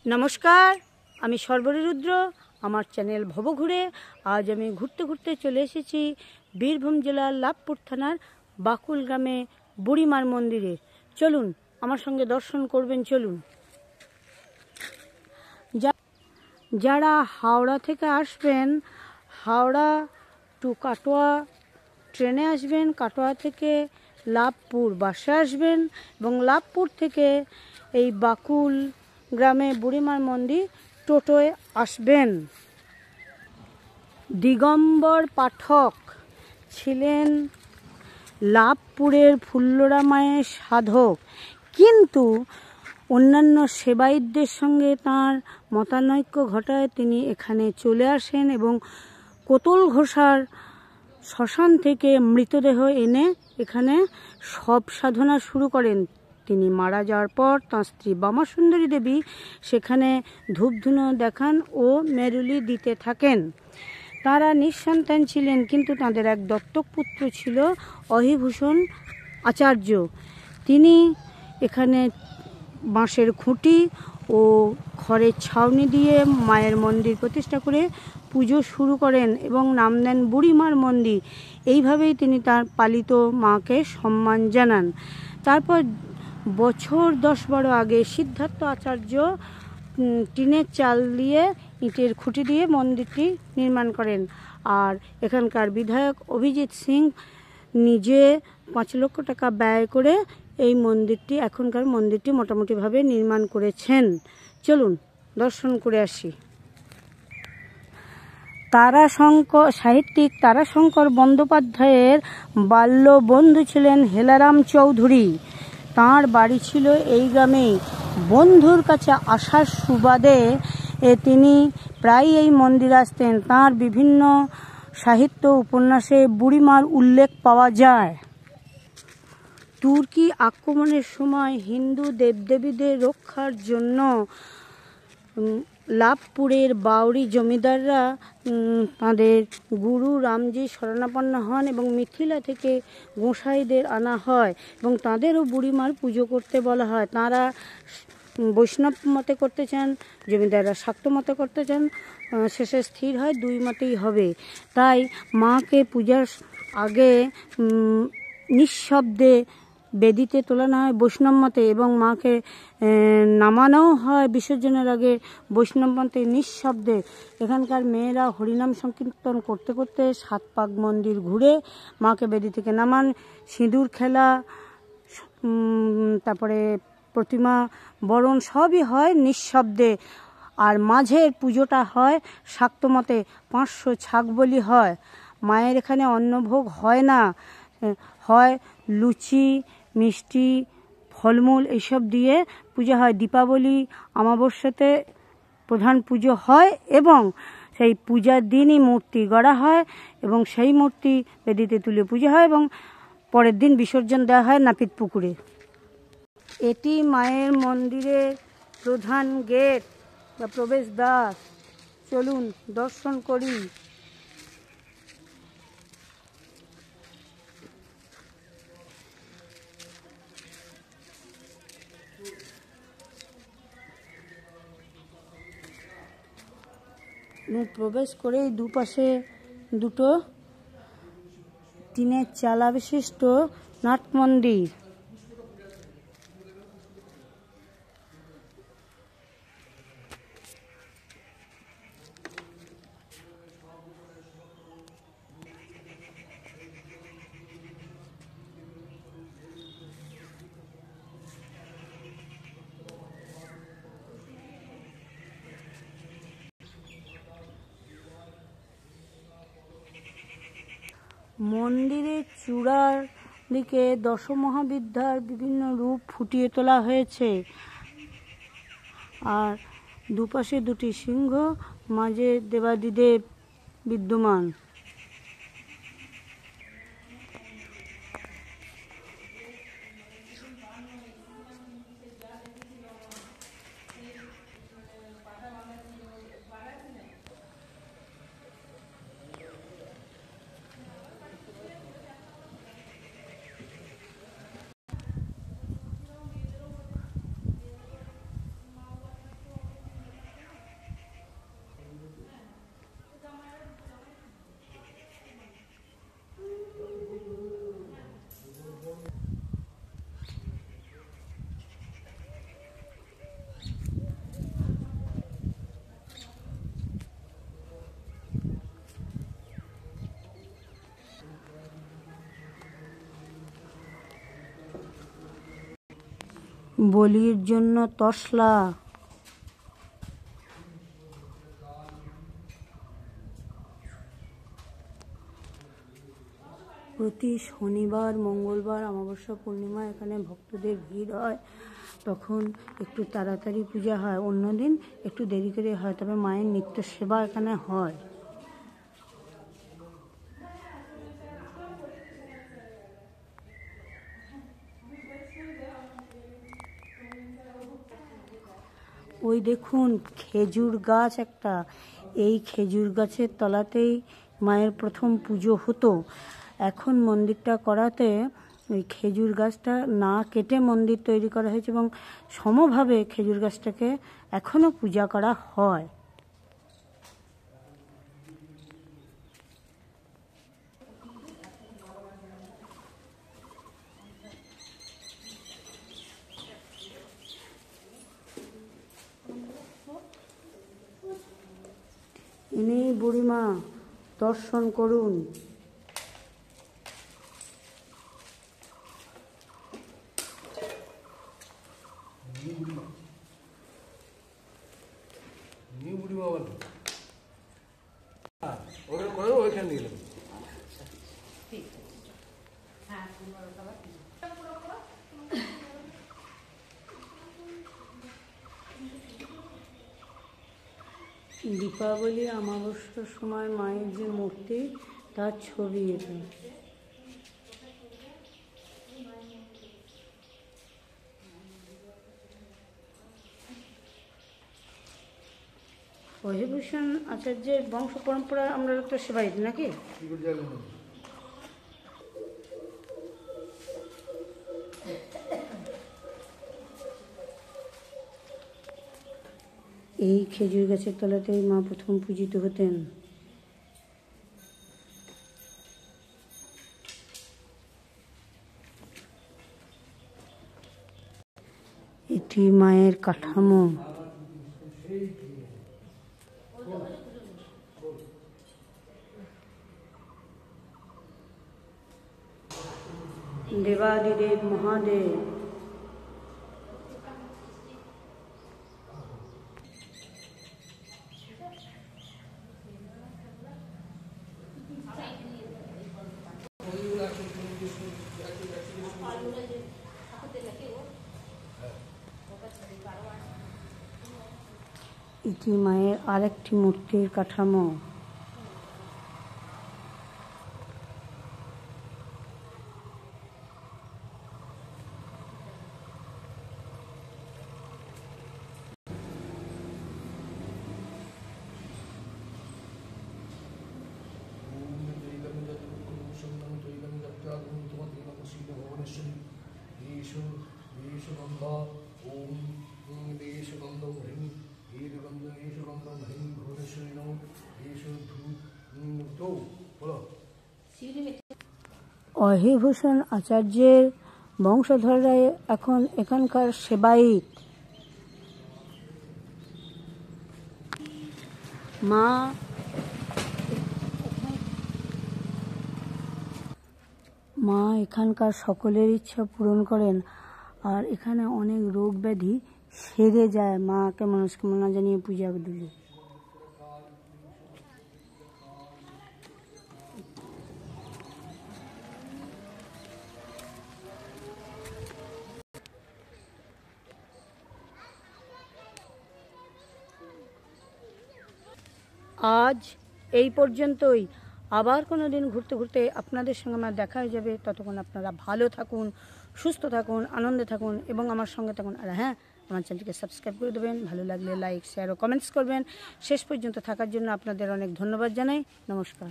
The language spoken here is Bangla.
নমস্কার, আমি সর্বরী রুদ্র। আমার চ্যানেল ভবঘুরে আজ আমি ঘুরতে ঘুরতে চলে এসেছি বীরভূম জেলার লাভপুর থানার বাকুল গ্রামে বুড়িমার মন্দিরে। চলুন আমার সঙ্গে দর্শন করবেন। চলুন। যারা হাওড়া থেকে আসবেন, হাওড়া টু কাটোয়া ট্রেনে আসবেন, কাটোয়া থেকে লাভপুর বাসে আসবেন এবং লাভপুর থেকে এই বাকুল গ্রামে বুড়িমার মন্দির টোটোয় আসবেন। দিগম্বর পাঠক ছিলেন লাভপুরের ফুল্লরা মায়ের সাধক, কিন্তু অন্যান্য সেবায়িতদের সঙ্গে তাঁর মতানৈক্য ঘটায় তিনি এখানে চলে আসেন এবং কোতল ঘোষার শ্মশান থেকে মৃতদেহ এনে এখানে সব সাধনা শুরু করেন। তিনি মারা যাওয়ার পর তাঁর স্ত্রী বামা সুন্দরী দেবী সেখানে ধূপধুনো দেখান ও মেরুলি দিতে থাকেন। তারা নিঃসন্তান ছিলেন, কিন্তু তাদের এক দত্তক পুত্র ছিল অহিভূষণ আচার্য। তিনি এখানে বাঁশের খুঁটি ও খড়ের ছাউনি দিয়ে মায়ের মন্দির প্রতিষ্ঠা করে পুজো শুরু করেন এবং নাম দেন বুড়িমার মন্দির। এইভাবেই তিনি তার পালিত মাকে সম্মান জানান। তারপর বছর 10-12 আগে সিদ্ধার্থ আচার্য টিনের চাল দিয়ে ইটের খুঁটি দিয়ে মন্দিরটি নির্মাণ করেন। আর এখানকার বিধায়ক অভিজিৎ সিং নিজে 5 লক্ষ টাকা ব্যয় করে এই মন্দিরটি, এখনকার মন্দিরটি মোটামুটিভাবে নির্মাণ করেছেন। চলুন দর্শন করে আসি। সাহিত্যিক তারাশঙ্কর বন্দ্যোপাধ্যায়ের বাল্য বন্ধু ছিলেন হেলারাম চৌধুরী। তাঁর বাড়ি ছিল এই গ্রামেই। বন্ধুর কাছে আসার সুবাদে তিনি প্রায় এই মন্দিরে আসতেন। তাঁর বিভিন্ন সাহিত্য উপন্যাসে বুড়িমার উল্লেখ পাওয়া যায়। তুর্কি আক্রমণের সময় হিন্দু দেবদেবীদের রক্ষার জন্য লাভপুরের বাউরি জমিদাররা তাঁদের গুরু রামজি শরণাপন্ন হন এবং মিথিলা থেকে গোঁসাইদের আনা হয় এবং তাঁদেরও বুড়িমার পুজো করতে বলা হয়। তাঁরা বৈষ্ণব মতে করতে চান, জমিদাররা শাক্ত মতে করতে চান। শেষে স্থির হয় 2 মতেই হবে। তাই মাকে পূজার আগে নিঃশব্দে বেদিতে তোলানো হয় বৈষ্ণব মতে এবং মাকে নামানোও হয় বিসর্জনের আগে বৈষ্ণব মতে নিঃশব্দে। এখানকার মেয়েরা হরিনাম সংকীর্তন করতে করতে 7 পাক মন্দির ঘুরে মাকে বেদি থেকে নামান। সিঁদুর খেলা, তারপরে প্রতিমা বরণ সবই হয় নিঃশব্দে। আর মাঝের পুজোটা হয় শাক্ত মতে। 500 ছাগ বলি হয়। মায়ের এখানে অন্নভোগ হয় না, হয় লুচি, মিষ্টি, ফলমূল এইসব দিয়ে পুজো হয়। দীপাবলি অমাবস্যাতে প্রধান পুজো হয় এবং সেই পূজার দিনই মূর্তি গড়া হয় এবং সেই মূর্তি বেদিতে তুলে পুজো হয় এবং পরের দিন বিসর্জন দেওয়া হয় নাপিত পুকুরে। এটি মায়ের মন্দিরের প্রধান গেট বা প্রবেশদ্বার। চলুন দর্শন করি। প্রবেশ করেই দুপাশে দুটো টিনের চালা বিশিষ্ট নাট মন্দির। মন্দিরের চূড়ার দিকে দশমহাবিদ্যার বিভিন্ন রূপ ফুটিয়ে তোলা হয়েছে। আর দুপাশে 2টি সিংহ, মাঝে দেবাদিদেব বিদ্যমান। বলির জন্য তসলা। প্রতি শনিবার, মঙ্গলবার, অমাবস্যা, পূর্ণিমা এখানে ভক্তদের ভিড় হয়। তখন একটু তাড়াতাড়ি পূজা হয়, অন্যদিন একটু দেরি করে হয়, তবে মায়ের নিত্য সেবা এখানে হয়। ওই দেখুন খেজুর গাছ একটা, এই খেজুর গাছের তলাতেই মায়ের প্রথম পুজো হতো। এখন মন্দিরটা করাতে ওই খেজুর গাছটা না কেটে মন্দির তৈরি করা হয়েছে এবং সমভাবে খেজুর গাছটাকে এখনও পূজা করা হয়। ইনি বুড়িমা, দর্শন করুন। দীপাবলি অমাবস্যার সময় মায়ের যে মূর্তি, তার ছবি এটা। অহিভূষণ আচার্যের বংশ পরম্পরা আমরা তো সেবাইত নাকি? এই খেজুর গাছের তলাতেই মা প্রথম পূজিত হতেন। এটি মায়ের কাঠামো। দেবাদিদেব মহাদেব। এটি মায়ের আরেকটি মূর্তির কাঠামো। অহিভূষণ আচার্যের বংশধররা এখন এখানকার সেবায়িত। মা এখানকার সকলের ইচ্ছা পূরণ করেন, আর এখানে অনেক রোগ ব্যাধি সেরে যায় মাকে মনস্কামনা জানিয়ে পূজা দিলে। আজ এই পর্যন্তই। আবার কোনো দিন ঘুরতে ঘুরতে আপনাদের সঙ্গে আমার দেখা হয়ে যাবে। ততক্ষণ আপনারা ভালো থাকুন, সুস্থ থাকুন, আনন্দে থাকুন এবং আমার সঙ্গে থাকুন। আর হ্যাঁ, আমার চ্যানেলটিকে সাবস্ক্রাইব করে দেবেন, ভালো লাগলে লাইক, শেয়ার ও কমেন্টস করবেন। শেষ পর্যন্ত থাকার জন্য আপনাদের অনেক ধন্যবাদ জানাই। নমস্কার।